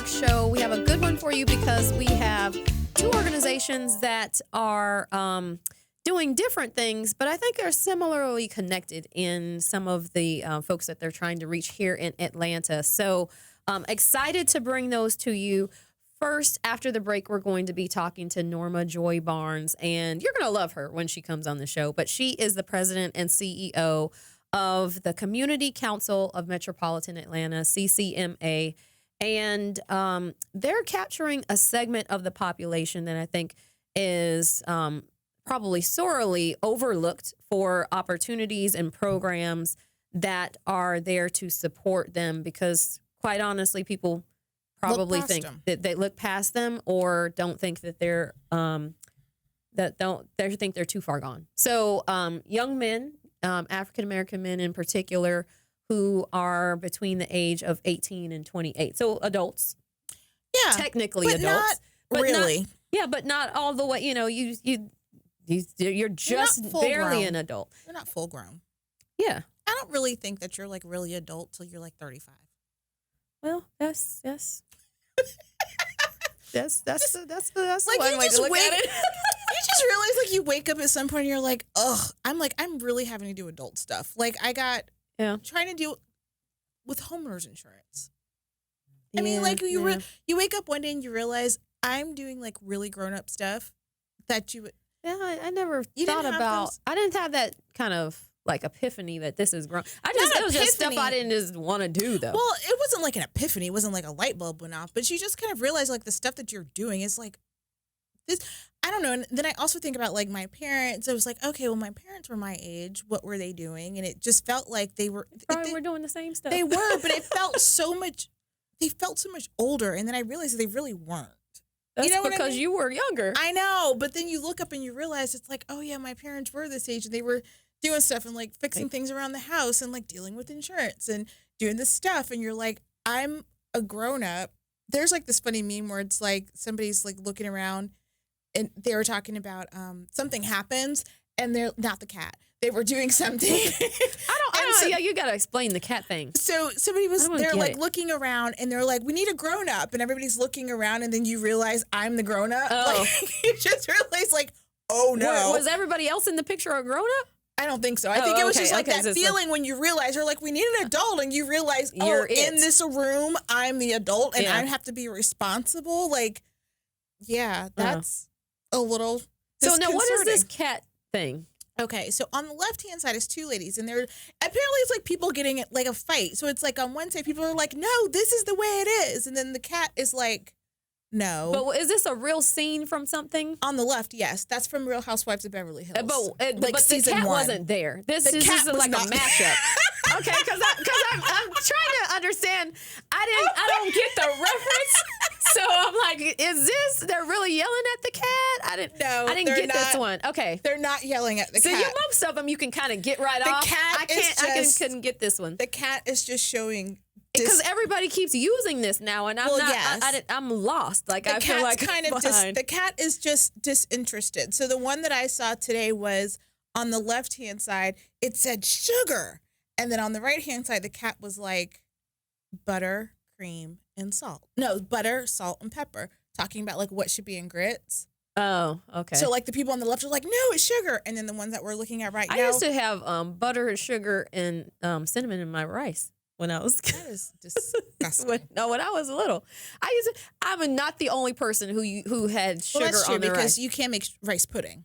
Network show. We have a good one for you because we have two organizations that are doing different things, but I think are similarly connected in some of the folks that they're trying to reach here in Atlanta. So excited to bring those to you. First, after the break, we're going to be talking to Norma Joy Barnes, and you're going to love her when she comes on the show, but she is the president and CEO of the Community Council of Metropolitan Atlanta, CCMA, and they're capturing a segment of the population that I think is probably sorely overlooked for opportunities and programs that are there to support them because, quite honestly, people probably think that they look past them or don't think that they're they think they're too far gone. So young men, African American men in particular, who are between the age of 18 and 28. So adults. Yeah. Technically but adults. Not really. But not all the way, you're just barely an adult. You're not full grown. Yeah. I don't really think that you're like really adult till you're like 35. Well, yes. That's like one way to look at it. You just realize like you wake up at some point and you're like, ugh, I'm really having to do adult stuff. Like I got trying to do with homeowners insurance. I mean, like you wake up one day and you realize I'm doing like really grown up stuff that you. Yeah, I never thought about. I didn't have that kind of like epiphany that this is grown. It was just stuff I didn't just want to do though. Well, it wasn't like an epiphany. It wasn't like a light bulb went off, but you just kind of realize like the stuff that you're doing is like this. I don't know. And then I also think about like my parents. I was like, okay, well, my parents were my age. What were they doing? And it just felt like they were probably were doing the same stuff. They were, but it felt so much. They felt so much older, and then I realized that they really weren't. That's because you were younger. I know, but then you look up and you realize it's like, oh yeah, my parents were this age, and they were doing stuff and like fixing things around the house and like dealing with insurance and doing this stuff, and you're like, I'm a grown up. There's like this funny meme where it's like somebody's like looking around and they were talking about something happens and they're not the cat. They were doing something. I don't. Yeah, you got to explain the cat thing. So somebody they're like looking around and they're like, we need a grown up, and everybody's looking around, and then you realize I'm the grown up. Oh. Like, you just realize like, oh no. Was everybody else in the picture a grown up? I don't think so. I think it was just like that feeling when you realize you're like, we need an adult, and you realize, in this room, I'm the adult, and I have to be responsible. Like, yeah, that's a little. So now, what is this cat thing? Okay, so on the left-hand side is two ladies, and they're apparently it's like people getting it like a fight. So it's like on one side, people are like, no, this is the way it is. And then the cat is like, no. But is this a real scene from something? On the left, yes. That's from Real Housewives of Beverly Hills. But the cat wasn't there. This is like a mashup. Okay, because I'm trying to understand. I don't get the reference. So I'm like, is this? They're really yelling at the cat? I didn't get this one. Okay, they're not yelling at the cat. So most of them you can kind of get right off. The cat I couldn't get this one. The cat is just showing. Because everybody keeps using this now, and I'm lost. Like I feel like kind of the cat is just disinterested. So the one that I saw today was on the left hand side. It said sugar, and then on the right hand side, the cat was like butter, cream, and salt. No, butter, salt, and pepper. Talking about like what should be in grits. Oh, okay. So like the people on the left are like, no, it's sugar, and then the ones that we're looking at right now. I used to have butter, sugar, and cinnamon in my rice. When I was that is disgusting. when I was little, I'm not the only person who had sugar on their rice. Because you can't make rice pudding.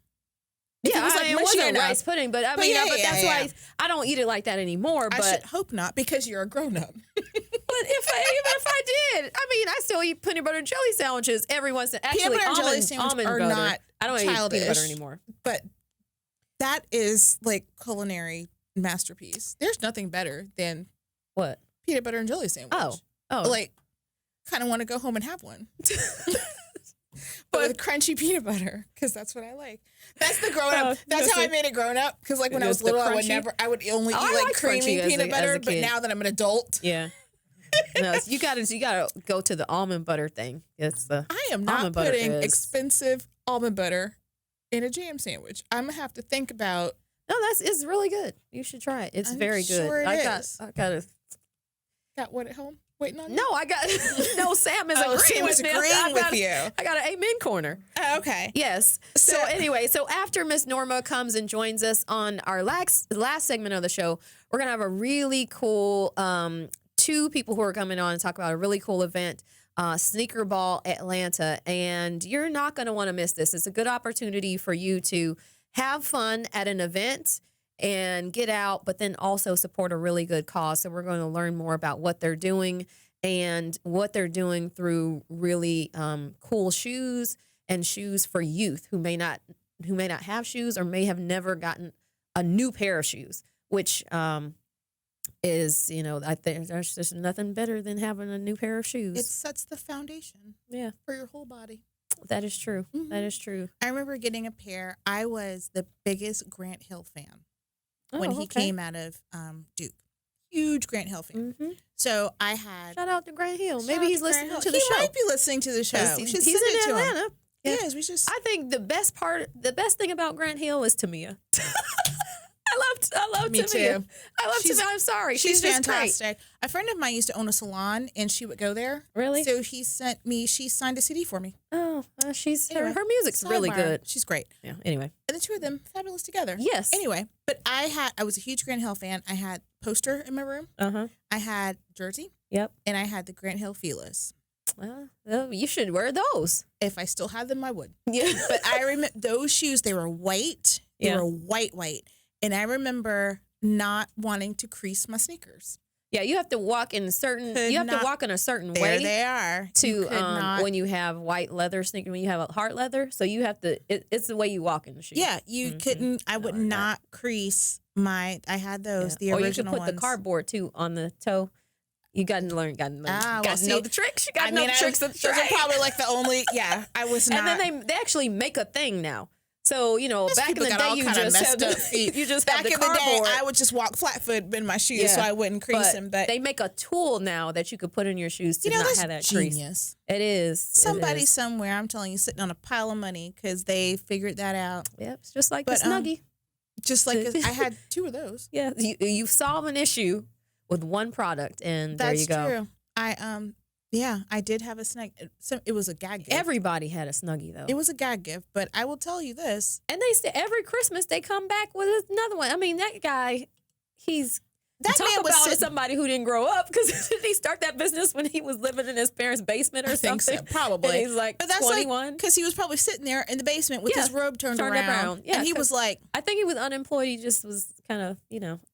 Yeah, it wasn't rice pudding, but that's why I don't eat it like that anymore. But I should hope not, because you're a grown up. But even if I did, I still eat peanut butter and jelly sandwiches every once in a while. Actually, peanut butter and jelly sandwiches are butter. not I don't eat peanut butter anymore. But that is like culinary masterpiece. There's nothing better than. What? Peanut butter and jelly sandwich. Oh. Like, kind of want to go home and have one. But with crunchy peanut butter, because that's what I like. That's the grown up. That's how I made it grown up. Because like when I was little, I would only eat like creamy peanut butter. But now that I'm an adult, yeah. No, you gotta go to the almond butter thing. I am not putting expensive almond butter in a jam sandwich. I'm gonna have to think about. No, it's really good. You should try it. It's very good. Sure I got what at home? waiting on you? No, I got no. Sam is Oh, agreeing Sam with is me. agreeing with you. I got an amen corner. Oh, okay. Yes. So anyway, so after Miss Norma comes and joins us on our last segment of the show, we're gonna have a really cool 2 people who are coming on and talk about a really cool event, Sneaker Ball Atlanta, and you're not gonna want to miss this. It's a good opportunity for you to have fun at an event and get out, but then also support a really good cause. So we're going to learn more about what they're doing and what they're doing through really cool shoes and shoes for youth who may not have shoes or may have never gotten a new pair of shoes, which is, I think there's just nothing better than having a new pair of shoes. It sets the foundation for your whole body. That is true. Mm-hmm. That is true. I remember getting a pair. I was the biggest Grant Hill fan when he came out of Duke. Huge Grant Hill fan. Mm-hmm. So I had... Shout out to Grant Hill. Maybe he's listening to the show. He might be listening to the show. He's in Atlanta. Yeah. Yes, we just... I think the best thing about Grant Hill is Tamia. I love Me Tamia. too. I love Tamia. I'm sorry. She's just fantastic. Great. A friend of mine used to own a salon, and she would go there. Really? So she signed a CD for me. Oh, her music's really good. She's great. Yeah. Anyway, and the 2 of them fabulous together. Yes. Anyway, but I was a huge Grant Hill fan. I had poster in my room. I had jersey. Yep. And I had the Grant Hill Feelers. Well, you should wear those. If I still had them, I would. Yeah. But I remember those shoes. They were white. They were white. And I remember not wanting to crease my sneakers. Yeah, you have to walk in a certain way. There they are. To when you have white leather sneakers, when you have a hard leather, so you have to. It's the way you walk in the shoe. Yeah, you couldn't. I would not crease my. I had those the original ones. Or you could put the cardboard too on the toe. You got to learn. Got to know the tricks. You got to know the tricks of the trade. Those are probably like the only. Yeah, I was not. And then they actually make a thing now. So, back in the day, you just back have the in cardboard. the day, I would just walk flat-footed in my shoes so I wouldn't crease them. But they make a tool now that you could put in your shoes to not have that genius. Crease. It is. Somebody somewhere, I'm telling you, sitting on a pile of money because they figured that out. Yep, it's just like the Snuggie. Just like I had 2 of those. Yeah, you solve an issue with one product, and there you go. That's true. I did have a Snuggie. It was a gag gift. Everybody had a Snuggie, though. It was a gag gift, but I will tell you this. And every Christmas they come back with another one. I mean, that guy, somebody who didn't grow up, because did he start that business when he was living in his parents' basement or something? So, probably. And he's like 21. Because he was probably sitting there in the basement with his robe turned around. Yeah, and he was like, I think he was unemployed. He just was kind of,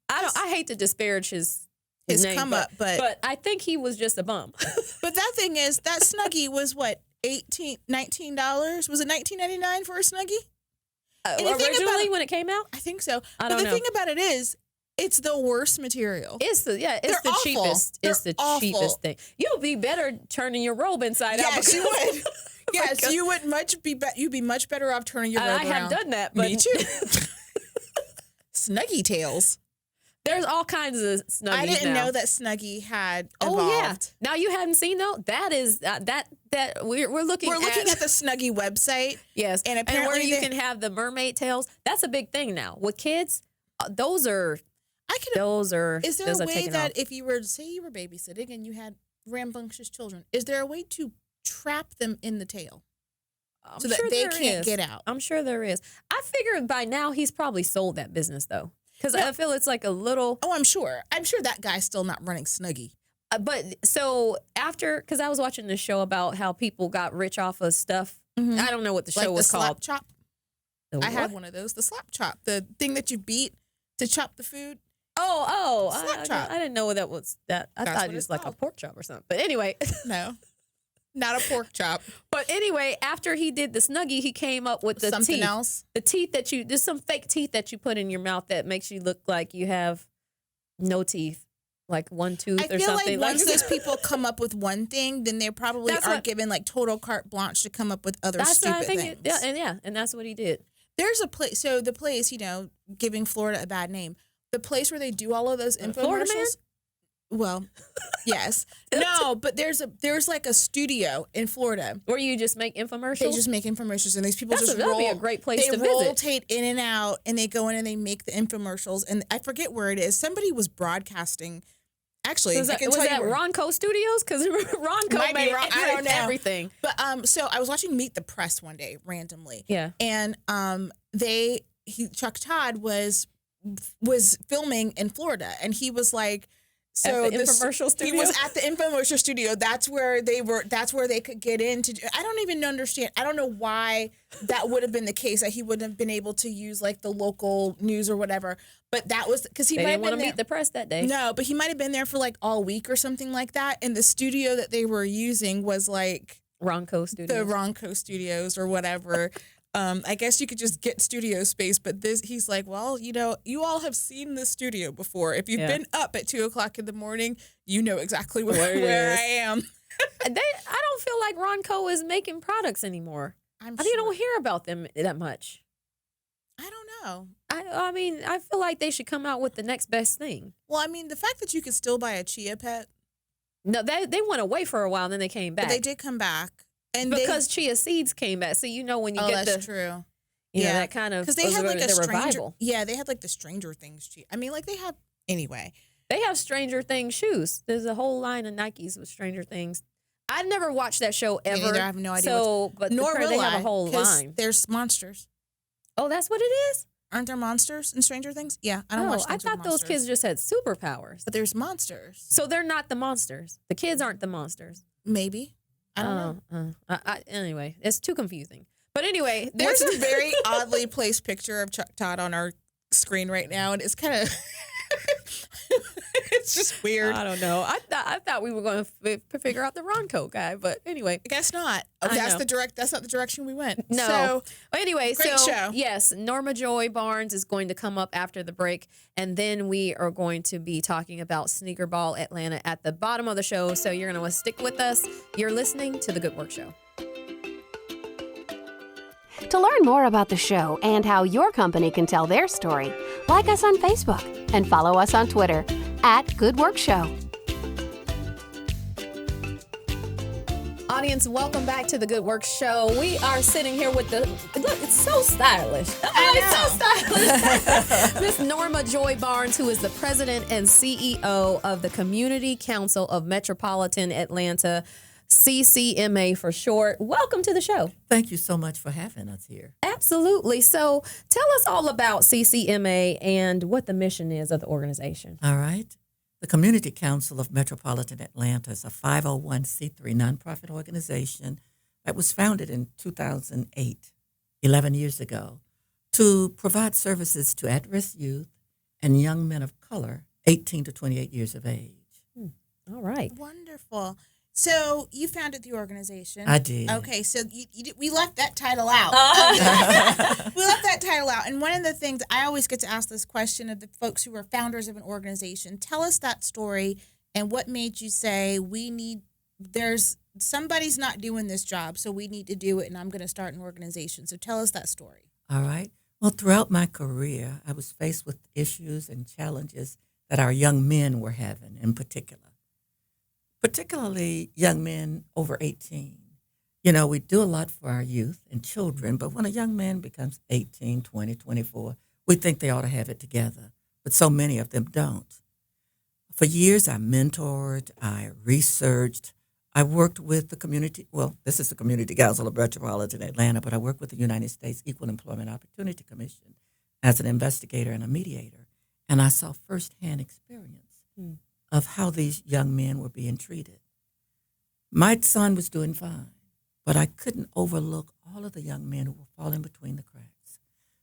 I hate to disparage his name, come up, but I think he was just a bum. But that thing is, that Snuggie was what, $19? Was it $19.99 for a Snuggie? Originally when it came out? I think so. I don't know. The thing about it is, it's the worst material. It's the cheapest. It's the cheapest thing. You'll be better turning your robe inside out. Yes, you would. Yes, you would you'd be much better off turning your robe around. I have done that. But me too. Snuggie tails. There's all kinds of Snuggies. I didn't know that Snuggie had evolved. Oh yeah. Now you haven't seen though. That is that we're looking. We're looking at the Snuggie website. Yes, and apparently where you can have the mermaid tails. That's a big thing now with kids. Those are. Is there a way that if you were babysitting and you had rambunctious children, is there a way to trap them in the tail so that they can't get out? I'm sure there is. I figured by now he's probably sold that business though. Because I feel it's like a little... Oh, I'm sure. I'm sure that guy's still not running Snuggie. But so because I was watching this show about how people got rich off of stuff. Mm-hmm. I don't know what the show was called. Slap chop. I had one of those. The slap chop. The thing that you beat to chop the food. Oh. Slap chop. I didn't know what that was. I thought it was like a pork chop or something. But anyway. No. Not a pork chop. But anyway, after he did the Snuggie, he came up with the something teeth. Else. The teeth there's some fake teeth that you put in your mouth that makes you look like you have no teeth, like one tooth or something. I feel like once those people come up with one thing, then they probably are given like total carte blanche to come up with other stupid things. And that's what he did. There's a place, so the place, giving Florida a bad name, the place where they do all of those infomercials. Well, yes. No, but there's like a studio in Florida where you just make infomercials. They just make infomercials, and these people that'd be a great place to visit. They rotate in and out, and they go in and they make the infomercials. And I forget where it is. Somebody was broadcasting Actually, Was I that, can was tell that you. Ronco Studios? Because Ronco Might be made wrong. I don't know. everything. But so I was watching Meet the Press one day randomly. Yeah. And Chuck Todd was filming in Florida, and he was like, so At the infomercial studio? He was at the infomercial studio. That's where they were. That's where they could get in. I don't even understand. I don't know why that would have been the case, that he wouldn't have been able to use like the local news or whatever. But that was because he They might didn't have want been to meet the press that day. No, but he might have been there for like all week or something like that. And the studio that they were using was like Ronco Studios. the Ronco Studios or whatever. I guess you could just get studio space, but he's like, well, you all have seen this studio before. If you've been up at 2:00 in the morning, you know exactly where I am. I don't feel like Ronco is making products anymore. I think you don't hear about them that much. I don't know. I mean, I feel like they should come out with the next best thing. Well, I mean, the fact that you could still buy a chia pet. No, they went away for a while, and then they came back. But they did come back. And because chia seeds came back. So, when you get that's true. That kind of, because they had like a revival. Yeah, they had like the Stranger Things. I mean, like they have, anyway. They have Stranger Things shoes. There's a whole line of Nikes with Stranger Things. I never watched that show ever. Me neither. I have no idea. But nor will they I, have a whole line. There's monsters. Oh, that's what it is? Aren't there monsters in Stranger Things? Yeah, I don't watch things I thought those kids just had superpowers. But there's monsters. So they're not the monsters. The kids aren't the monsters. Maybe. I don't know. Anyway, it's too confusing. But anyway, there's a very oddly placed picture of Chuck Todd on our screen right now, and it's kind of it's just weird. I don't know. I thought we were going to figure out the Ronco guy, but anyway, I guess not. That's not the direction we went. No. So, anyway, great show. Yes, Norma Joy Barnes is going to come up after the break, and then we are going to be talking about Sneaker Ball Atlanta at the bottom of the show. So you're going to stick with us. You're listening to The Good Work Show. To learn more about the show and how your company can tell their story, like us on Facebook and follow us on Twitter @GoodWorkShow. Audience, welcome back to The Good Work Show. We are sitting here with look, it's so stylish. It's so stylish. Miss Norma Joy Barnes, who is the president and CEO of the Community Council of Metropolitan Atlanta, CCMA for short. Welcome to the show. Thank you so much for having us here. Absolutely. So tell us all about CCMA and what the mission is of the organization. All right. The Community Council of Metropolitan Atlanta is a 501c3 nonprofit organization that was founded in 2008, 11 years ago, to provide services to at-risk youth and young men of color, 18 to 28 years of age. All right. Wonderful. So you founded the organization. I did. Okay, so we left that title out. We left that title out. And one of the things, I always get to ask this question of the folks who are founders of an organization. Tell us that story and what made you say, somebody's not doing this job, so we need to do it, and I'm going to start an organization. So tell us that story. All right. Well, throughout my career, I was faced with issues and challenges that our young men were having in particularly young men over 18. We do a lot for our youth and children, but when a young man becomes 18, 20, 24, we think they ought to have it together, but so many of them don't. For years, I mentored, I researched, I worked with the community, this is the Community Council of Metropolitan Atlanta, but I worked with the United States Equal Employment Opportunity Commission as an investigator and a mediator, and I saw firsthand experience of how these young men were being treated. My son was doing fine, but I couldn't overlook all of the young men who were falling between the cracks.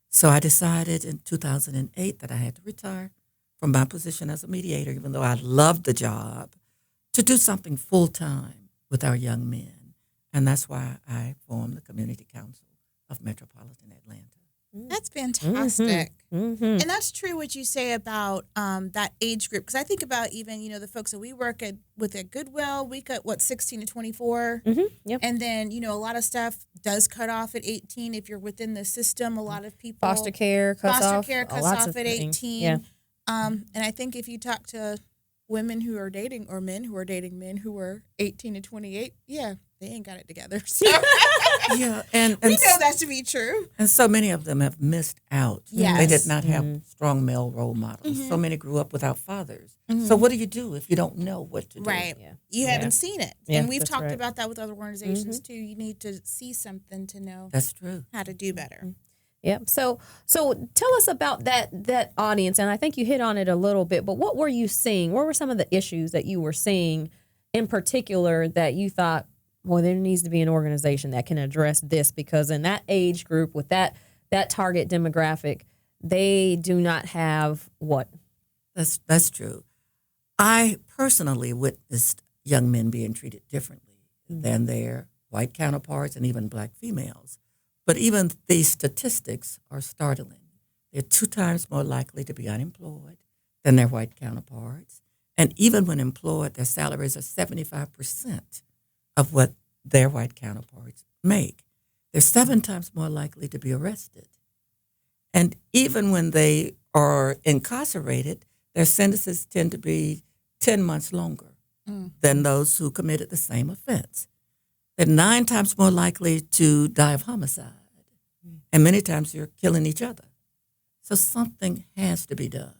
So I decided in 2008 that I had to retire from my position as a mediator, even though I loved the job, to do something full-time with our young men. And that's why I formed the Community Council of Metropolitan Atlanta. That's fantastic. Mm-hmm. And that's true what you say about that age group. Because I think about even, the folks that we work with at Goodwill, we cut, 16 to 24? Mm-hmm. Yep. And then, a lot of stuff does cut off at 18 if you're within the system. A lot of people. Foster care cuts off at 18. Yeah. And I think if you talk to women who are dating or men who are dating men who are 18 to 28, they ain't got it together. So Yeah, and we know that to be true. And so many of them have missed out. Yes. They did not have strong male role models. So many grew up without fathers. So what do you do if you don't know what to do? Right. Yeah. You haven't seen it. Yeah, And we've that's talked right. about that with other organizations too. You need to see something to know That's true. how to do better. Yeah. So tell us about that audience, and I think you hit on it a little bit. But what were you seeing? What were some of the issues that you were seeing in particular that you thought, well, there needs to be an organization that can address this, because in that age group with that target demographic, they do not have what? That's true. I personally witnessed young men being treated differently than their white counterparts and even black females. But even these statistics are startling. They're 2 times more likely to be unemployed than their white counterparts. And even when employed, their salaries are 75% of what their white counterparts make. They're 7 times more likely to be arrested. And even when they are incarcerated, their sentences tend to be 10 months longer than those who committed the same offense. They're 9 times more likely to die of homicide. And many times you're killing each other. So something has to be done.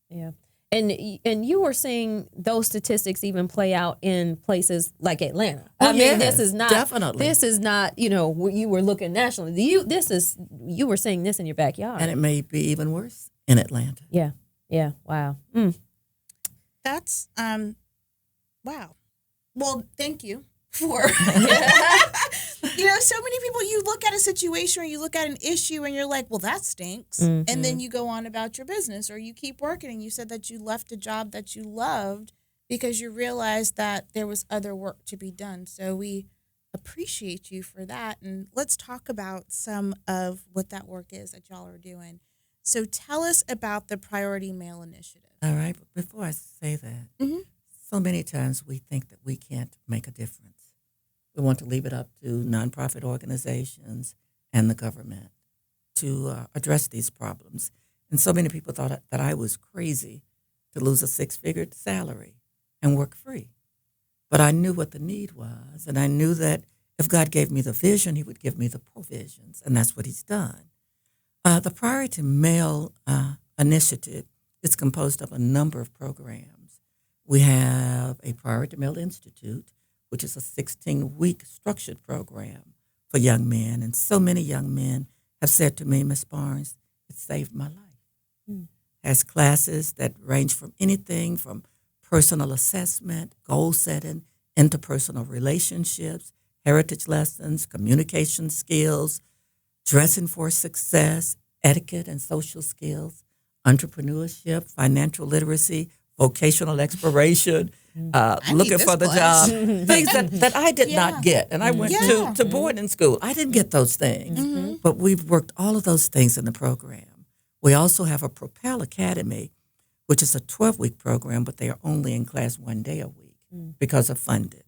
Yeah. And you were seeing those statistics even play out in places like Atlanta. I mean, yes, this is not definitely. This is not, you were looking nationally. You were seeing this in your backyard. And it may be even worse in Atlanta. Yeah. Wow. That's wow. Well, thank you for so many people, you look at a situation or you look at an issue and you're like, well, that stinks. And then you go on about your business or you keep working. And you said that you left a job that you loved because you realized that there was other work to be done. So we appreciate you for that. And let's talk about some of what that work is that y'all are doing. So tell us about the Priority Mail Initiative. All right. But before I say that, so many times we think that we can't make a difference. We want to leave it up to nonprofit organizations and the government to address these problems. And so many people thought that I was crazy to lose a 6-figure salary and work free. But I knew what the need was, and I knew that if God gave me the vision, he would give me the provisions, and that's what he's done. The Priority Mail Initiative is composed of a number of programs. We have a Priority Mail Institute, which is a 16-week structured program for young men. And so many young men have said to me, Ms. Barnes, it saved my life. Has classes that range from anything from personal assessment, goal setting, interpersonal relationships, heritage lessons, communication skills, dressing for success, etiquette and social skills, entrepreneurship, financial literacy, vocational exploration, looking for the class. job, things that I did not get. And I went to boarding school. I didn't get those things. But we've worked all of those things in the program. We also have a Propel Academy, which is a 12-week program, but they are only in class 1 day a week because of funding.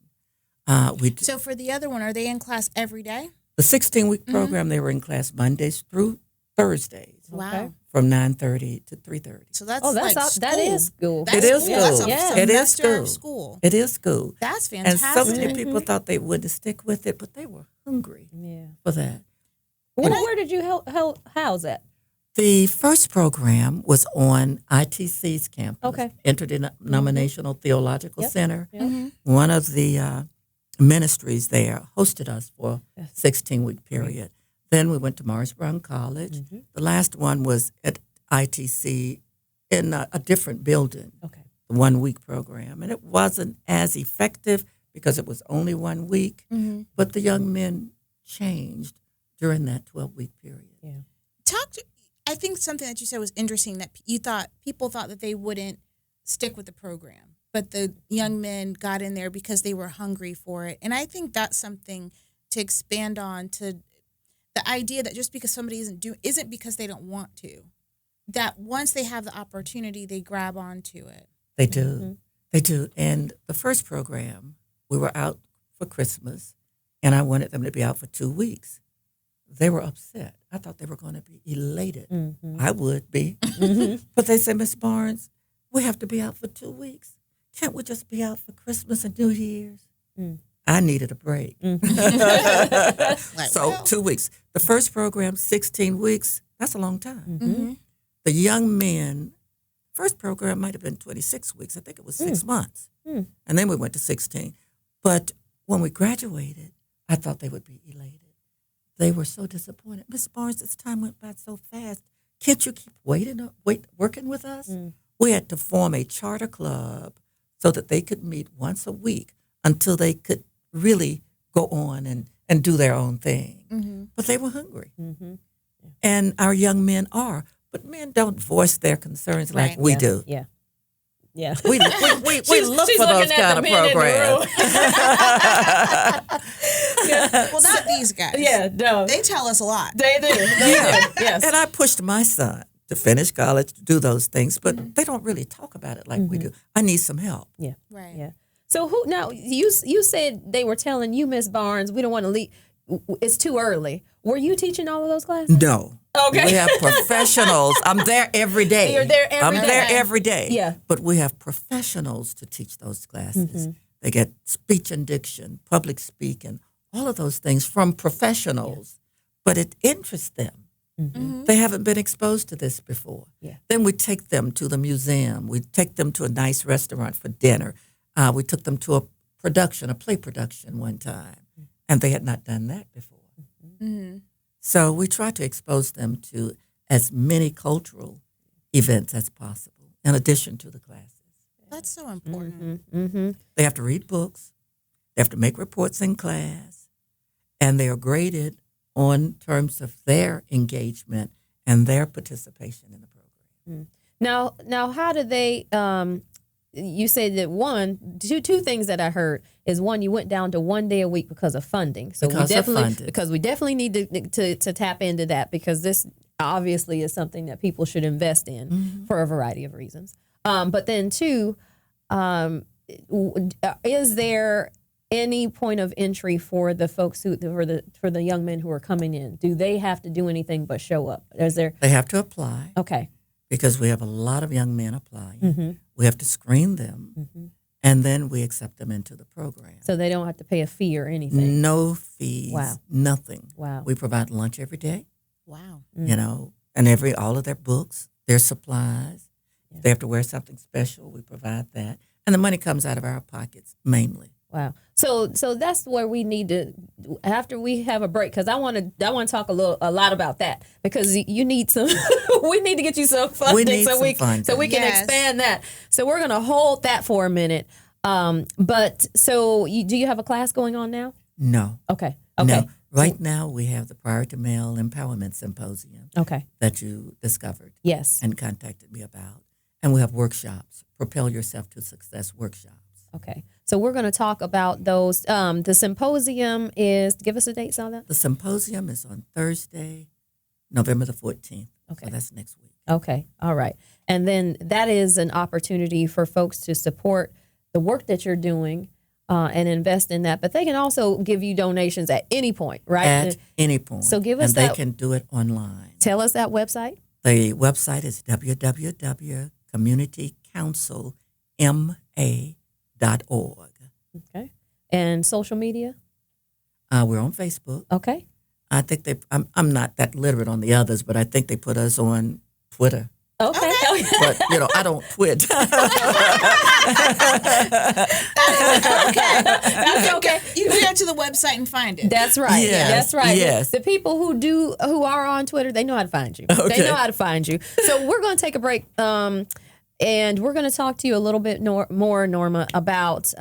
So for the other one, are they in class every day? The 16-week program, they were in class Mondays through Thursdays. Wow. From 9:30 to 3:30. So that's that is school. That's It is school. That's school. a It is semester of school. school. It is school. That's And fantastic. so many people thought they wouldn't stick with it, but they were hungry for that. Where did you house that? The first program was on ITC's campus, Okay. Interdenominational Theological Center. Yep. One of the ministries there hosted us for a 16-week period. Then we went to Morris Brown College. The last one was at ITC in a different building, the 1-week program. And it wasn't as effective because it was only 1 week, but the young men changed during that 12-week period. I think something that you said was interesting, that people thought that they wouldn't stick with the program, but the young men got in there because they were hungry for it. And I think that's something to expand on, to the idea that just because somebody isn't because they don't want to, that once they have the opportunity, they grab onto it. They do. They do. And the first program, we were out for Christmas, and I wanted them to be out for 2 weeks. They were upset. I thought they were going to be elated. I would be. But they said, Ms. Barnes, we have to be out for 2 weeks. Can't we just be out for Christmas and New Year's? I needed a break. Like, So well, 2 weeks. The first program, 16 weeks, that's a long time. mhm. The young men, first program might have been 26 weeks. I think it was 6 months. Mm. And then we went to 16. But when we graduated, I thought they would be elated. They were so disappointed. Miss Barnes, this time went by so fast. Can't you keep working with us? Mm. We had to form a charter club so that they could meet once a week until they could really go on and do their own thing. Mhm. But they were hungry. Mm-hmm. And our young men are. But men don't voice their concerns like Right. we do. Yeah. Yeah. We look she's for those looking at kind the of men in the programs. Well, not these guys. Yeah, no. They tell us a lot. They do. They do. Yes. And I pushed my son to finish college, to do those things, but they don't really talk about it like we do. I need some help. Yeah. Right. Yeah. So who now? You said they were telling you, Miss Barnes, we don't want to leave. It's too early. Were you teaching all of those classes? No. Okay. We have professionals. I'm there every day. You're there every I'm day. there every day. Yeah. But we have professionals to teach those classes. Mm-hmm. They get speech and diction, public speaking, all of those things from professionals. But it interests them. Mhm. They haven't been exposed to this before. Yeah. Then we take them to the museum. We take them to a nice restaurant for dinner. We took them to a play production one time, and they had not done that before. Mhm. So we try to expose them to as many cultural events as possible, in addition to the classes. That's so important. Mm-hmm. Mm-hmm. They have to read books. They have to make reports in class, and they are graded on terms of their engagement and their participation in the program. Now, how do they? You said that two things that I heard is one, you went down to 1 day a week because of funding. So Because of funding. we definitely need to tap into that, because this obviously is something that people should invest in for a variety of reasons. But then two, is there any point of entry for the folks for the young men who are coming in? Do they have to do anything but show up? Is there? They have to apply. Okay. Because we have a lot of young men applying. Mm-hmm. We have to screen them, and then we accept them into the program. So they don't have to pay a fee or anything. No fees, Wow. nothing. Wow. We provide lunch every day, Wow. and all of their books, their supplies. Yeah. If they have to wear something special, we provide that. And the money comes out of our pockets mainly. Wow. So that's where we need to, after we have a break, because I want to talk a lot about that, because you need some. We need to get you some funding We need so some funding. so we can Yes. expand that. So we're gonna hold that for a minute. But so do you have a class going on now? No. Okay. Okay. No. Right now, we have the Prior to Male Empowerment Symposium Okay. that you discovered Yes. and contacted me about. And we have workshops, Propel Yourself to Success workshops. Okay. So we're going to talk about those. The symposium is, give us a date on that. The symposium is on Thursday, November the 14th. Okay. So that's next week. Okay. All right. And then that is an opportunity for folks to support the work that you're doing and invest in that. But they can also give you donations at any point, right? At any point. So give us and that- they can do it online. Tell us that website. The website is www.communitycounselma.org. Okay. And social media. We're on Facebook. Okay. I think I'm not that literate on the others, but I think they put us on Twitter. Okay. But, I don't twit. That's okay. You can go to the website and find it. That's right. Yes, That's right. yes. The people who are on Twitter, they know how to find you. Okay. They know how to find you. So we're going to take a break, and we're going to talk to you a little bit more, Norma, about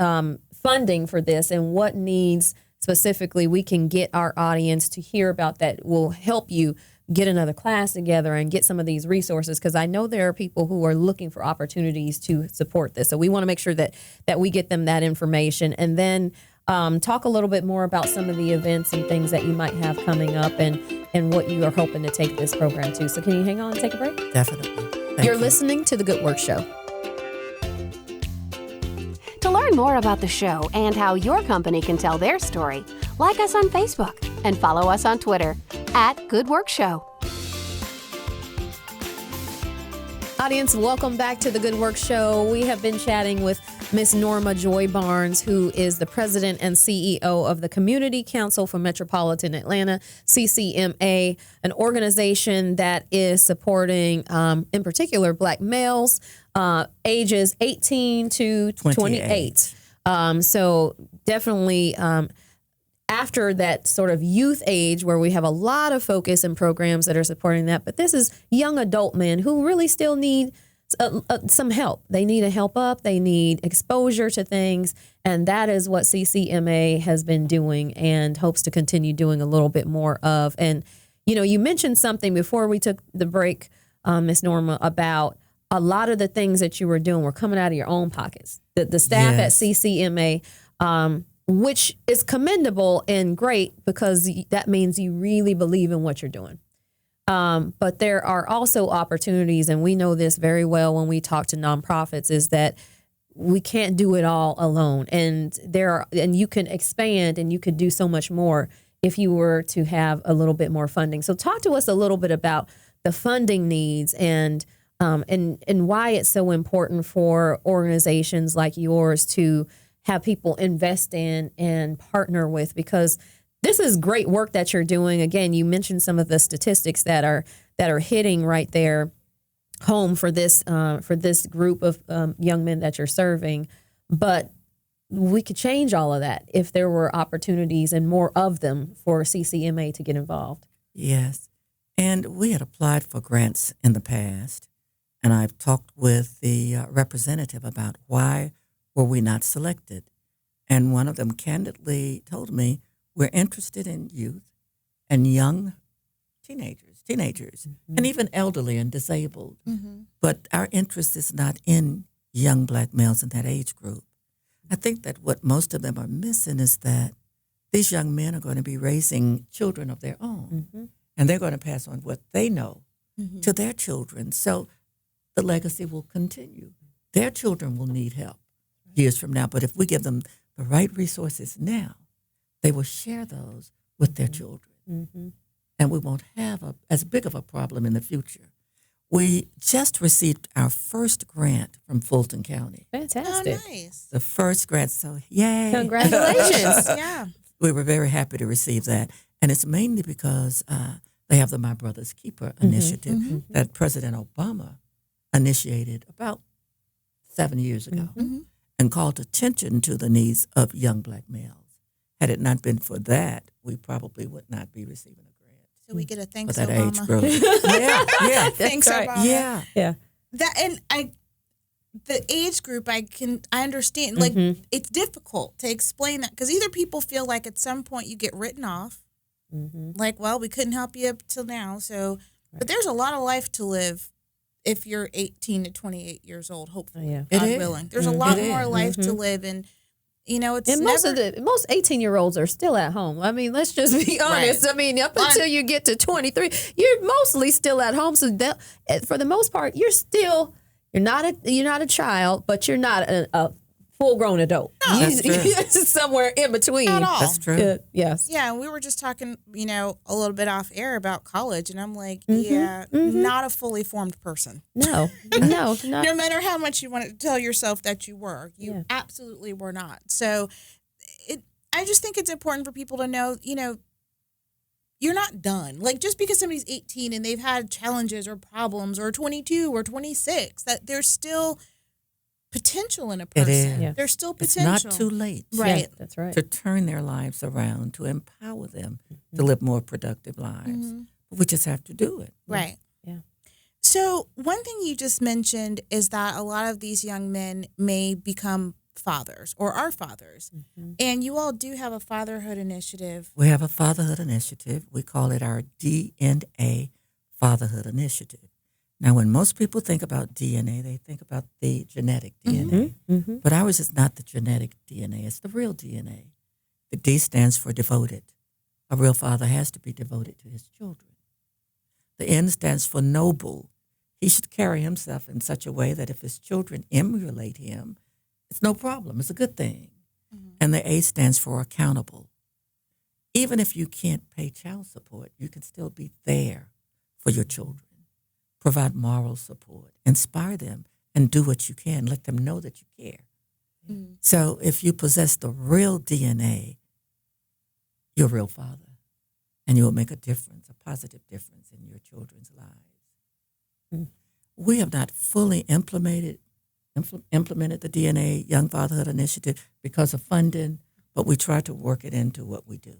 funding for this and what needs specifically we can get our audience to hear about that will help you get another class together and get some of these resources, because I know there are people who are looking for opportunities to support this. So we want to make sure that we get them that information, and then talk a little bit more about some of the events and things that you might have coming up and what you are hoping to take this program to. So can you hang on and take a break? Definitely. Thank You're you. listening to The Good Work Show. To learn more about the show and how your company can tell their story, like us on Facebook and follow us on Twitter @GoodWorkShow. Audience, welcome back to The Good Work Show. We have been chatting with Miss Norma Joy Barnes, who is the president and CEO of the Community Council for Metropolitan Atlanta, CCMA, an organization that is supporting, in particular, Black males ages 18 to 28. So definitely after that sort of youth age where we have a lot of focus and programs that are supporting that. But this is young adult men who really still need some help. They need a help up. They need exposure to things. And that is what CCMA has been doing and hopes to continue doing a little bit more of. And, you know, you mentioned something before we took the break, Ms. Norma, about a lot of the things that you were doing were coming out of your own pockets. The staff at CCMA, which is commendable and great because that means you really believe in what you're doing. But there are also opportunities, and we know this very well when we talk to nonprofits, is that we can't do it all alone. And you can expand and you could do so much more if you were to have a little bit more funding. So talk to us a little bit about the funding needs and why it's so important for organizations like yours to have people invest in and partner with, because this is great work that you're doing. Again, you mentioned some of the statistics that are hitting right there home for this group of young men that you're serving. But we could change all of that if there were opportunities and more of them for CCMA to get involved. Yes. And we had applied for grants in the past, and I've talked with the representative about why were we not selected. And one of them candidly told me, we're interested in youth and young teenagers, and even elderly and disabled. But our interest is not in young Black males in that age group. I think that what most of them are missing is that these young men are going to be raising children of their own, and they're going to pass on what they know to their children. So the legacy will continue. Their children will need help years from now. But if we give them the right resources now, they will share those with their children. And we won't have as big of a problem in the future. We just received our first grant from Fulton County. Fantastic. Oh, nice. The first grant, so yay. Congratulations. Yeah. We were very happy to receive that. And it's mainly because they have the My Brother's Keeper initiative that President Obama initiated about 7 years ago and called attention to the needs of young Black males. Had it not been for that, we probably would not be receiving a grant. So we get a thanks, For that Obama. age group. yeah. Thanks, right. Obama. Yeah. That the age group, I understand. Like, it's difficult to explain that because either people feel like at some point you get written off, like, well, we couldn't help you up till now. So, but there's a lot of life to live if you're 18 to 28 years old. Hopefully, God willing, there's a lot more life to live, and you know, it's and most 18-year-olds are still at home. I mean, let's just be honest. I mean, up until you get to 23, you're mostly still at home. So for the most part, you're not a child, but you're not a full-grown adult. No. That's true. It's somewhere in between. At all. That's true. Yes. Yeah, and we were just talking, you know, a little bit off air about college, and I'm like, not a fully formed person. No, not. No matter how much you want to tell yourself that you were, you absolutely were not. So I just think it's important for people to know, you know, you're not done. Like, just because somebody's 18 and they've had challenges or problems, or 22 or 26, that there's still potential in a person. It is. Yeah. There's still potential. It's not too late. Right. Yeah, that's right. To turn their lives around, to empower them to live more productive lives. We just have to do it. Right. Yeah. So one thing you just mentioned is that a lot of these young men may become fathers or are fathers. And you all do have a fatherhood initiative. We have a fatherhood initiative. We call it our DNA Fatherhood Initiative. Now, when most people think about DNA, they think about the genetic DNA. But ours is not the genetic DNA. It's the real DNA. The D stands for devoted. A real father has to be devoted to his children. The N stands for noble. He should carry himself in such a way that if his children emulate him, it's no problem. It's a good thing. And the A stands for accountable. Even if you can't pay child support, you can still be there for your children. Provide moral support, inspire them, and do what you can. Let them know that you care. So if you possess the real DNA, you're a real father, and you will make a difference, a positive difference in your children's lives. We have not fully implemented the DNA Young Fatherhood Initiative because of funding, but we try to work it into what we do.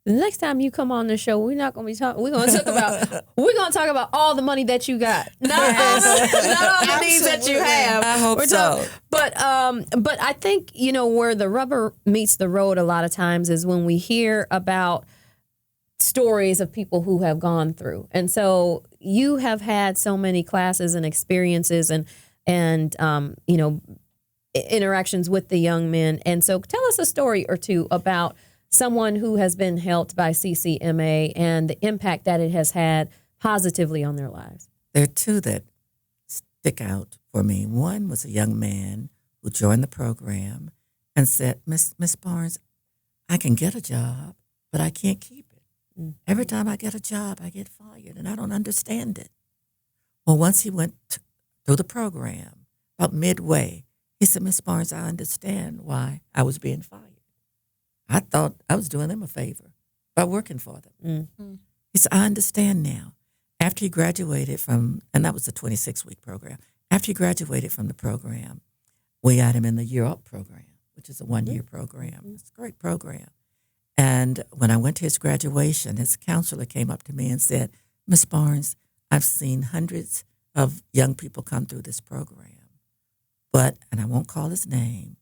The next time you come on the show, we're not going to be talking. We're going to talk about all the money that you got, not all the needs that you have. I hope so. But I think where the rubber meets the road a lot of times is when we hear about stories of people who have gone through, and so you have had so many classes and experiences and interactions with the young men, and so tell us a story or two about someone who has been helped by CCMA and the impact that it has had positively on their lives. There are two that stick out for me. One was a young man who joined the program and said, Miss Barnes, I can get a job, but I can't keep it. Every time I get a job, I get fired, and I don't understand it. Well, once he went through the program, about midway, he said, Miss Barnes, I understand why I was being fired. I thought I was doing them a favor by working for them. He said, I understand now. After he graduated and that was a 26-week program. After he graduated from the program, we got him in the Year Up program, which is a one-year program. It's a great program. And when I went to his graduation, his counselor came up to me and said, Miss Barnes, I've seen hundreds of young people come through this program, but, and I won't call his name,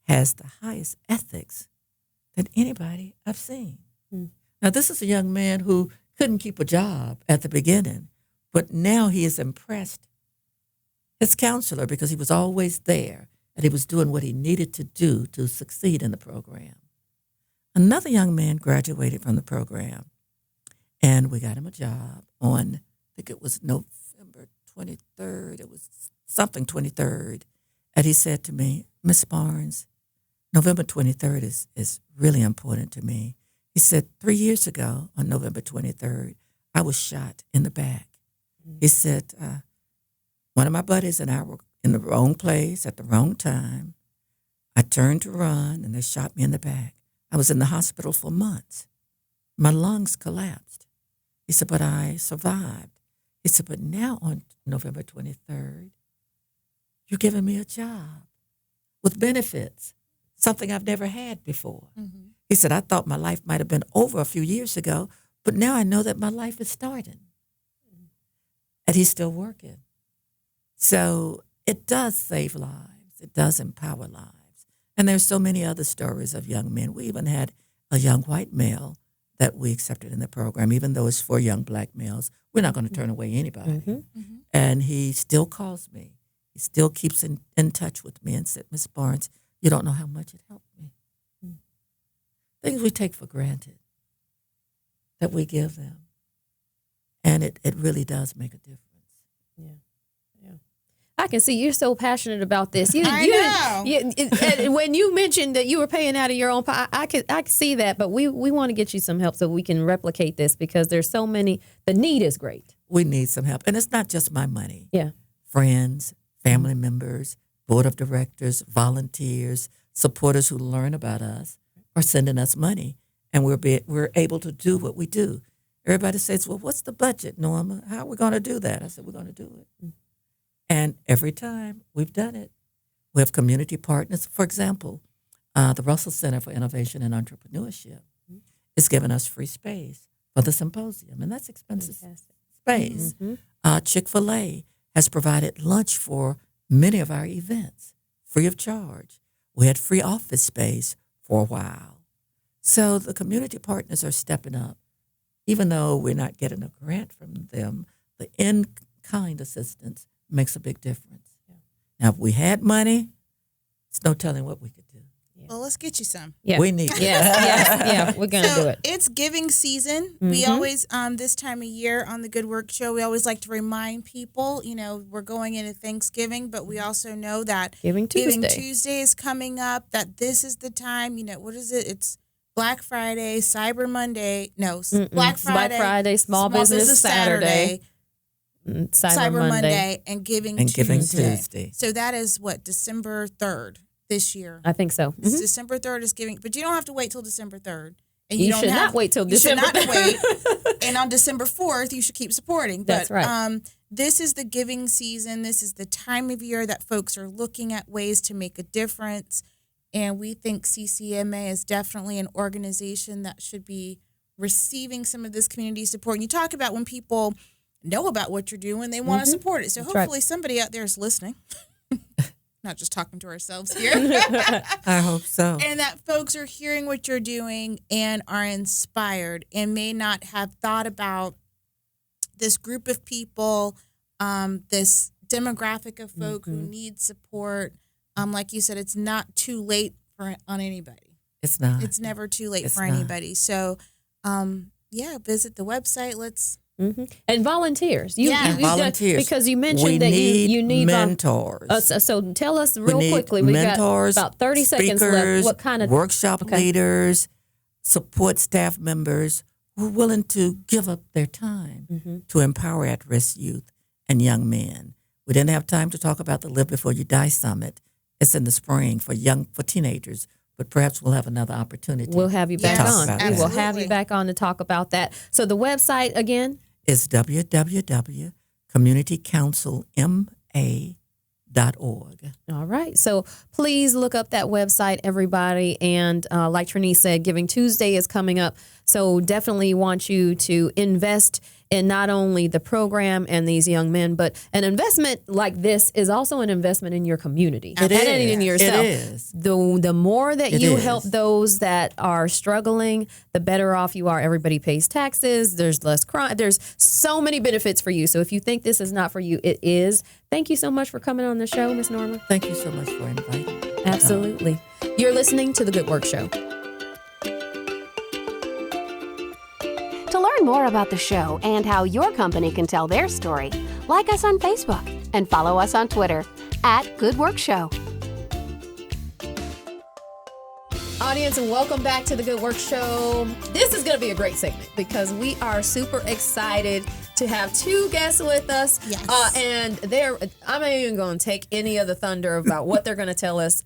has the highest ethics than anybody I've seen. Now, this is a young man who couldn't keep a job at the beginning, but now he has impressed his counselor because he was always there and he was doing what he needed to do to succeed in the program. Another young man graduated from the program, and we got him a job on, I think it was November 23rd. It was something 23rd. And he said to me, Miss Barnes, November 23rd is really important to me. He said, 3 years ago on November 23rd, I was shot in the back. He said, one of my buddies and I were in the wrong place at the wrong time. I turned to run, and they shot me in the back. I was in the hospital for months. My lungs collapsed. He said, but I survived. He said, but now on November 23rd, you're giving me a job with benefits, something I've never had before. He said, I thought my life might have been over a few years ago, but now I know that my life is starting. And he's still working. So it does save lives. It does empower lives. And there's so many other stories of young men. We even had a young white male that we accepted in the program, even though it's for young black males. We're not going to turn away anybody. And he still calls me. He still keeps in touch with me and said, Miss Barnes, you don't know how much it helped me. Things we take for granted that we give them. And it really does make a difference. I can see you're so passionate about this. I know. And when you mentioned that you were paying out of your own pocket, I could see that. But we want to get you some help so we can replicate this because there's so many. The need is great. We need some help. And it's not just my money. Yeah. Friends, family members, board of directors, volunteers, supporters who learn about us are sending us money. And we're able to do what we do. Everybody says, well, what's the budget, Norma? How are we going to do that? I said, we're going to do it. And every time we've done it, we have community partners. For example, the Russell Center for Innovation and Entrepreneurship is giving us free space for the symposium, and that's expensive space. Chick-fil-A has provided lunch for many of our events, free of charge. We had free office space for a while. So the community partners are stepping up. Even though we're not getting a grant from them, the in-kind assistance makes a big difference. Now, if we had money, it's no telling what we could do. Well, let's get you some. Yeah. We need it. Yeah, we're going to do it. It's giving season. We always, this time of year on the Good Work Show, we always like to remind people, we're going into Thanksgiving, but we also know that Giving Tuesday is coming up, that this is the time, what is it? It's Black Friday, Cyber Monday, Black Friday, Small Business Saturday, Cyber Monday, and Giving and Tuesday. Giving Tuesday. So that is December 3rd this year. I think so. It's December 3rd is giving, but you don't have to wait till December 3rd. And You don't should have, not wait till December. You should not wait. And on December 4th, you should keep supporting. That's right. This is the giving season. This is the time of year that folks are looking at ways to make a difference. And we think CCMA is definitely an organization that should be receiving some of this community support. And you talk about when people know about what you're doing, they want to support it. So That's hopefully right. somebody out there is listening. Not just talking to ourselves here. I hope so. And that folks are hearing what you're doing and are inspired and may not have thought about this group of people, this demographic of folk who need support. Like you said, it's not too late on anybody. It's not. It's never too late It's for not. anybody. So, visit the website. Let's. And volunteers. And volunteers. Because you mentioned we that need you need mentors. so tell us We real need quickly. We got mentors, about 30 seconds left. speakers, What kind of workshop leaders, support staff members who are willing to give up their time to empower at-risk youth and young men. We didn't have time to talk about the Live Before You Die Summit. It's in the spring for teenagers, but perhaps we'll have another opportunity. We'll have you back Yes, on. about We will that. have you back on to talk about that. So the website again? It's www.communitycouncilma.org. All right. So please look up that website, everybody. And like Trenise said, Giving Tuesday is coming up. So definitely want you to invest in not only the program and these young men, but an investment like this is also an investment in your community. It and in is. yourself. It is. The more that It you is. help those that are struggling, the better off you are. Everybody pays taxes. There's less crime. There's so many benefits for you. So if you think this is not for you, it is. Thank you so much for coming on the show, Miss Norma. Thank you so much for inviting me. Absolutely. You're listening to The Good Work Show. To learn more about the show and how your company can tell their story, like us on Facebook and follow us on Twitter @GoodWorkShow. Audience, and welcome back to The Good Work Show. This is going to be a great segment because we are super excited to have two guests with us. Yes. And I'm not even going to take any of the thunder about what they're going to tell us.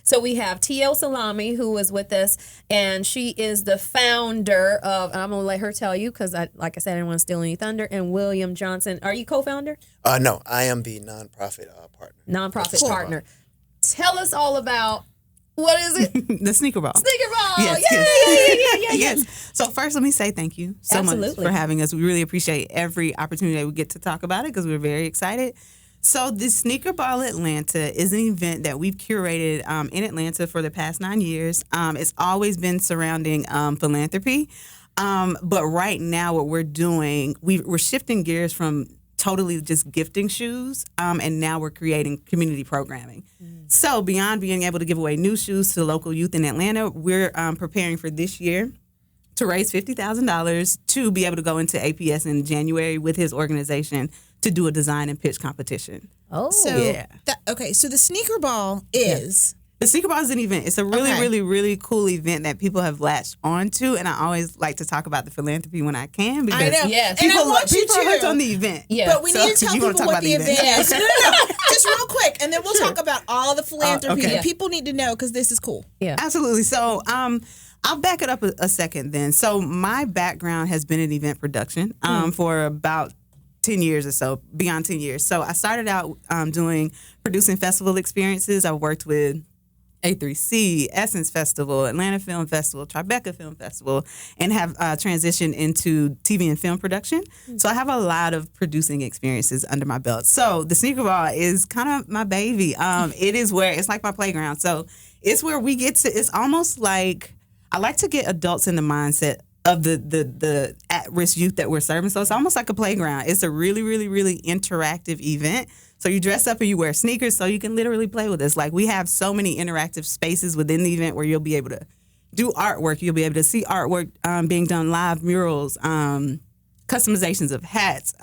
So we have TL Salami, who is with us, and she is the founder of, and I'm going to let her tell you because, like I said, I didn't want to steal any thunder, and William Johnson. Are you co-founder? No, I am the nonprofit partner. Nonprofit partner. Tell us all about, what is it? The sneaker ball. Sneaker ball. Yes, Yeah. Yes. So first, let me say thank you so much Absolutely. for having us. We really appreciate every opportunity that we get to talk about it because we're very excited. So the Sneaker Ball Atlanta is an event that we've curated in Atlanta for the past 9 years. It's always been surrounding philanthropy. But right now what we're doing, we're shifting gears from totally just gifting shoes, and now we're creating community programming. So beyond being able to give away new shoes to local youth in Atlanta, we're preparing for this year to raise $50,000 to be able to go into APS in January with his organization to do a design and pitch competition. Oh, So Yeah. so the sneaker ball is The Sneaker Ball is an event. It's a really, Okay. really, really cool event that people have latched onto, and I always like to talk about the philanthropy when I can because I know. Yes. And I people, want you people are hooked to. on the event. Yeah. But we So, need to tell you wanna people talk what about the the event event? is. No. Just real quick, and then we'll talk about all the philanthropy. okay. And people need to know because this is cool. yeah. Absolutely. So I'll back it up a second then. So my background has been in event production for about 10 years or so, beyond 10 years. So I started out producing festival experiences. I've worked with A3C, Essence Festival, Atlanta Film Festival, Tribeca Film Festival, and have transitioned into TV and film production. So I have a lot of producing experiences under my belt. So the Sneaker Ball is kind of my baby. It is where, it's like my playground. So it's where we get to, it's almost like, I like to get adults in the mindset of the at-risk youth that we're serving. So it's almost like a playground. It's a really, really, really interactive event. So you dress up and you wear sneakers so you can literally play with us. Like we have so many interactive spaces within the event where you'll be able to do artwork. You'll be able to see artwork being done, live murals, customizations of hats,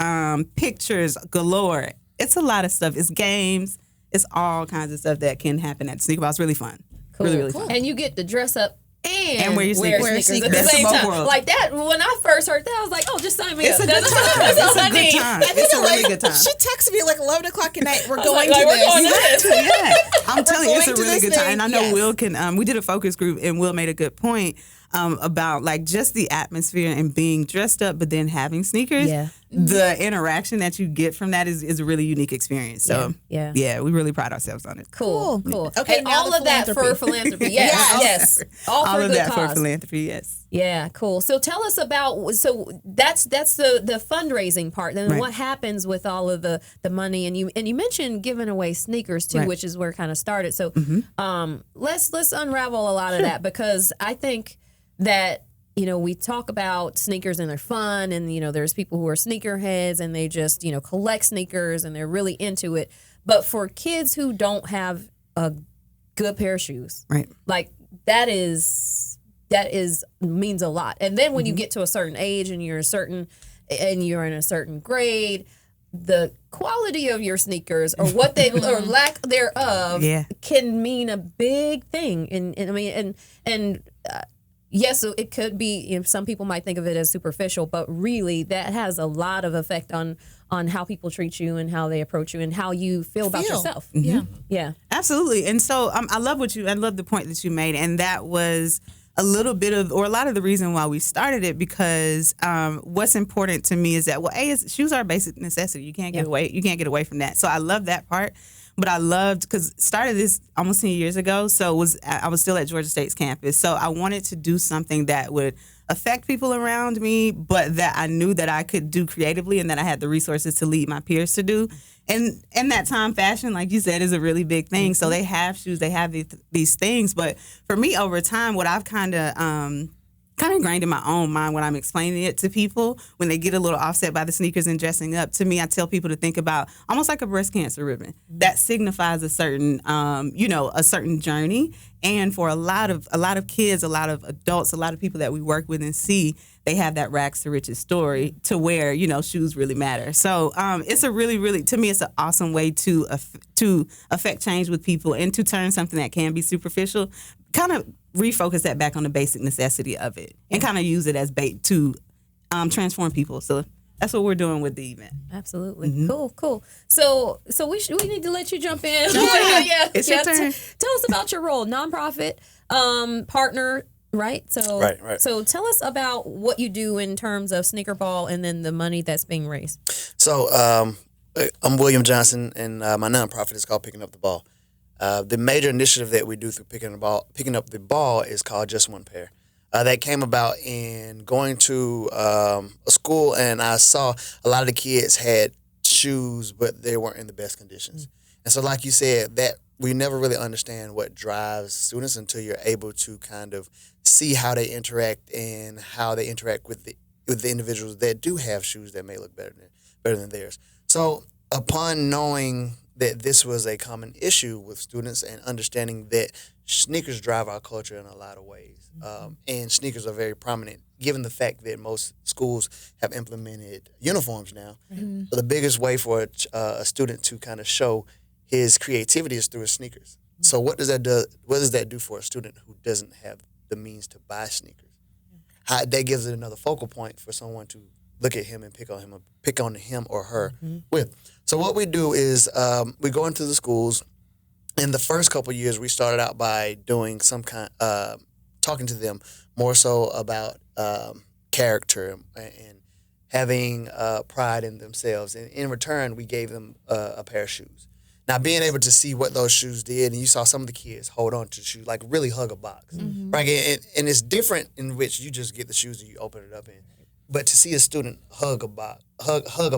pictures galore. It's a lot of stuff. It's games. It's all kinds of stuff that can happen at Sneaker Ball. It's really fun. Cool. Really, really fun. And you get to dress up and wear your sneakers. at the Best of same both time. worlds. Like that, when I first heard that, I was like, oh, just sign me It's up. a good time. That's all It's I a need. good time. It's a really good time. She texted me like 11 o'clock at night. We're was going like, to we're this. going to this. Yeah, I'm telling you, it's a going to really this good time. thing. And I know Yes. Will can. We did a focus group, and Will made a good point about like just the atmosphere and being dressed up, but then having sneakers. Yeah. The interaction that you get from that is a really unique experience. So Yeah. we really pride ourselves on it. Cool. Okay, and now all the of that for philanthropy. Yes. All for All a of good that cause. for philanthropy. Yes. Yeah, cool. So tell us about, so that's the fundraising part. Then Right. what happens with all of the money? And you mentioned giving away sneakers too, Right. which is where it kind of started. So let's unravel a lot of that, because I think that, we talk about sneakers and they're fun, and there's people who are sneakerheads and they just collect sneakers and they're really into it. But for kids who don't have a good pair of shoes, Right. like that means a lot. And then when you get to a certain age and you're in a certain grade, the quality of your sneakers or what they or lack thereof can mean a big thing. And yes, so it could be, some people might think of it as superficial, but really that has a lot of effect on how people treat you and how they approach you and how you feel about yourself. Yeah. Absolutely. And so I love the point that you made. And that was a little bit of, or a lot of the reason why we started it, because what's important to me is that, shoes are a basic necessity. You can't get away from that. So I love that part. But I loved, because started this almost 10 years ago, so I was still at Georgia State's campus. So I wanted to do something that would affect people around me, but that I knew that I could do creatively and that I had the resources to lead my peers to do. And in that time, fashion, like you said, is a really big thing. So they have shoes, they have these things. But for me, over time, what I've kind of ingrained in my own mind when I'm explaining it to people, when they get a little offset by the sneakers and dressing up, to me, I tell people to think about almost like a breast cancer ribbon. That signifies a certain, a certain journey. And for a lot of kids, a lot of adults, a lot of people that we work with and see, they have that rags to riches story to where, shoes really matter. So it's a really, really, to me, it's an awesome way to affect change with people and to turn something that can be superficial, kind of refocus that back on the basic necessity of it and kind of use it as bait to transform people. So that's what we're doing with the event. Absolutely. Cool. So we need to let you jump in. It's your turn. Tell us about your role, nonprofit partner, right? So Right. So tell us about what you do in terms of Sneaker Ball and then the money that's being raised. So I'm William Johnson, and my nonprofit is called Picking Up the Ball. The major initiative that we do through picking up the ball is called Just One Pair. That came about in going to a school, and I saw a lot of the kids had shoes, but they weren't in the best conditions. And so, like you said, that we never really understand what drives students until you're able to kind of see how they interact and how they interact with the individuals that do have shoes that may look better than theirs. So, upon knowing that this was a common issue with students and understanding that sneakers drive our culture in a lot of ways. And sneakers are very prominent, given the fact that most schools have implemented uniforms now. So the biggest way for a student to kind of show his creativity is through his sneakers. So what does that do? What does that do for a student who doesn't have the means to buy sneakers? That gives it another focal point for someone to look at him and pick on him or her with. So what we do is we go into the schools. In the first couple of years, we started out by doing some kind, talking to them more so about character and having pride in themselves. And in return, we gave them a pair of shoes. Now, being able to see what those shoes did, and you saw some of the kids hold on to shoes, like really hug a box, right? And it's different in which you just get the shoes and you open it up in. But to see a student hug a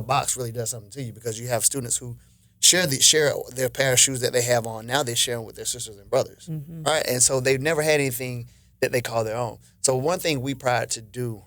box really does something to you, because you have students who share their pair of shoes that they have on. Now they share them with their sisters and brothers, right? And so they've never had anything that they call their own. So one thing we pride to do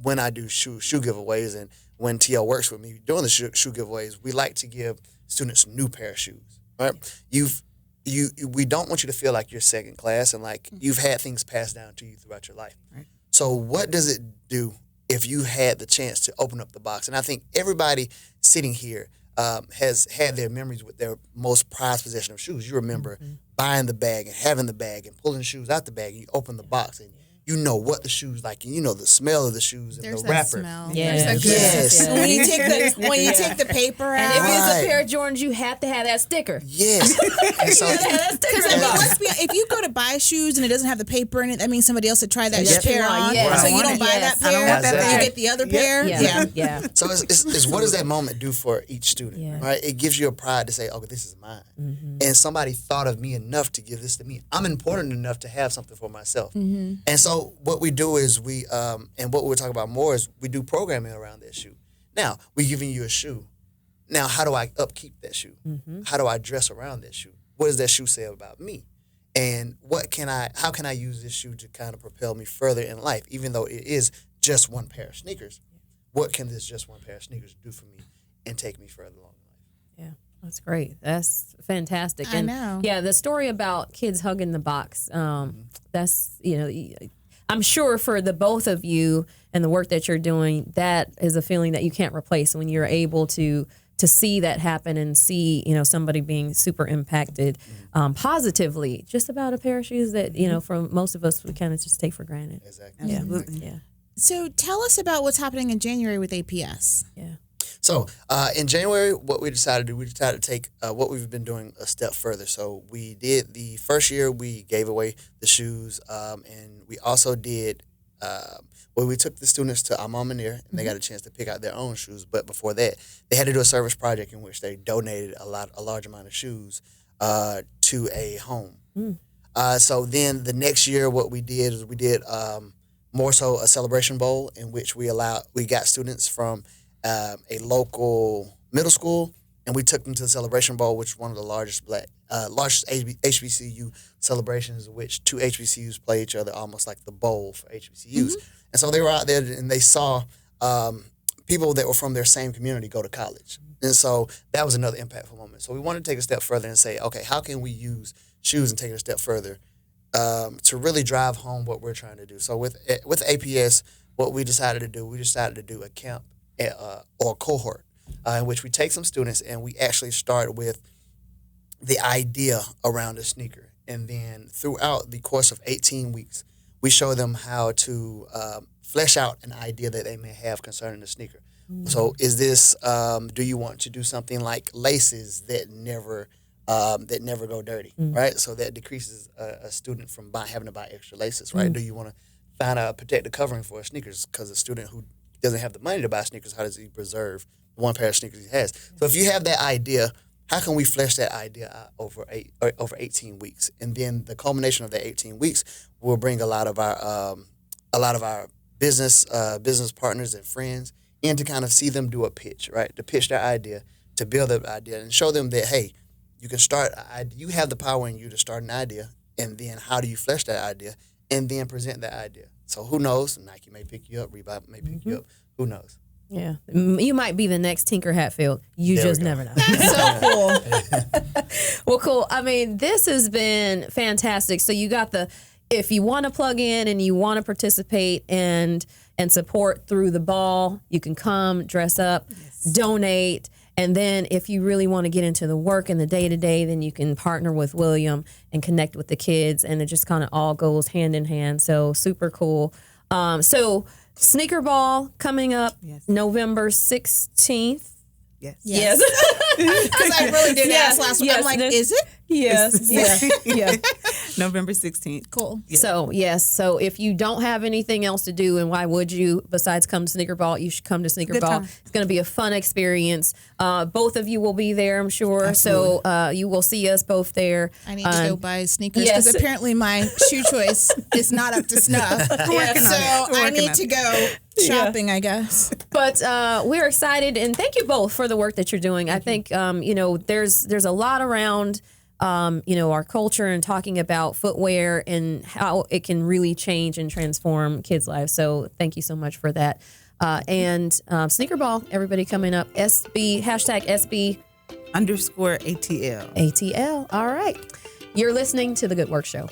when I do shoe giveaways, and when TL works with me doing the shoe giveaways, we like to give students new pair of shoes, right? We don't want you to feel like you're second class and like you've had things passed down to you throughout your life. Right. So what does it do if you had the chance to open up the box? And I think everybody sitting here has had their memories with their most prized possession of shoes. You remember buying the bag and having the bag and pulling the shoes out the bag. And you open the box and you know what the shoes like, and you know the smell of the shoes and There's the that wrapper. smell. Yes. There's that Yes. good- When you take the paper And out. if it's Right. a pair of Jordans, you have to have that sticker. Yes. And so, Because let's be, if you go to buy shoes and it doesn't have the paper in it, that means somebody else had tried that Yep. pair Right. on. Yes. So you I don't want buy it. that Yes. I pair. don't want that You pair. get the other pair. Yeah. Yeah. so it's what does that moment do for each student, Yeah. right? It gives you a pride to say, okay, this is mine. And somebody thought of me enough to give this to me. I'm important enough to have something for myself. And so what we do is we, and what we'll talk about more is we do programming around that shoe. Now, we're giving you a shoe. Now, how do I upkeep that shoe? How do I dress around that shoe? What does that shoe say about me? And how can I use this shoe to kind of propel me further in life, even though it is just one pair of sneakers? What can this just one pair of sneakers do for me and take me further along in life? Yeah, that's great. That's fantastic. I And know. yeah, the story about kids hugging the box. That's I'm sure for the both of you and the work that you're doing, that is a feeling that you can't replace when you're able to see that happen and see somebody being super impacted positively just about a pair of shoes that for most of us we kind of just take for granted. Exactly. Absolutely. Yeah. So tell us about what's happening in January with APS. Yeah. So in January, what we decided to do, we decided to take what we've been doing a step further. So we did the first year, we gave away the shoes, and we also did, we took the students to our mom and and they got a chance to pick out their own shoes. But before that, they had to do a service project in which they donated a large amount of shoes to a home. So then the next year, what we did is we did more so a celebration bowl in which we got students from a local middle school, and we took them to the Celebration Bowl, which is one of the largest HBCU celebrations, in which two HBCUs play each other, almost like the bowl for HBCUs. And so they were out there and they saw people that were from their same community go to college. And so that was another impactful moment. So we wanted to take a step further and say, okay, how can we use shoes and take it a step further to really drive home what we're trying to do? So with APS, what we decided to do a camp or a cohort in which we take some students and we actually start with the idea around a sneaker. And then throughout the course of 18 weeks, we show them how to flesh out an idea that they may have concerning the sneaker. So is this, do you want to do something like laces that never go dirty, right? So that decreases a student from having to buy extra laces, right? Do you want to find a protective covering for sneakers? Because a student who doesn't have the money to buy sneakers, how does he preserve the one pair of sneakers he has? So if you have that idea, how can we flesh that idea out over 18 weeks? And then the culmination of the 18 weeks will bring a lot of our business partners and friends in to kind of see them do a pitch, right? To pitch their idea, to build their idea, and show them that, hey, you can start. You have the power in you to start an idea, and then how do you flesh that idea, and then present that idea. So who knows? Nike may pick you up, Reebok may pick you up. Who knows? Yeah. You might be the next Tinker Hatfield. You There just we go. never know. That's so cool. Well, cool. I mean, this has been fantastic. So you got if you want to plug in and you want to participate and support through the ball, you can come, dress up, donate. And then if you really want to get into the work and the day-to-day, then you can partner with William and connect with the kids. And it just kind of all goes hand in hand. So super cool. So Sneaker Ball coming up November 16th. Yes. Because I really did ask last week. I'm like, is it? Yes. Yeah. November 16th. Cool. So, yes. So, if you don't have anything else to do, and why would you, besides come to Sneaker Ball, you should come to Sneaker Good Ball. time. It's going to be a fun experience. Both of you will be there, I'm sure. Absolutely. So, you will see us both there. I need to go buy sneakers yes. because apparently my shoe choice is not up to snuff. So I need to go shopping, I guess. But we're excited, and thank you both for the work that you're doing. I think there's a lot around our culture and talking about footwear and how it can really change and transform kids' lives. So thank you so much for that. And Sneaker Ball, everybody coming up. #SB _ATL. ATL. All right. You're listening to The Good Work Show.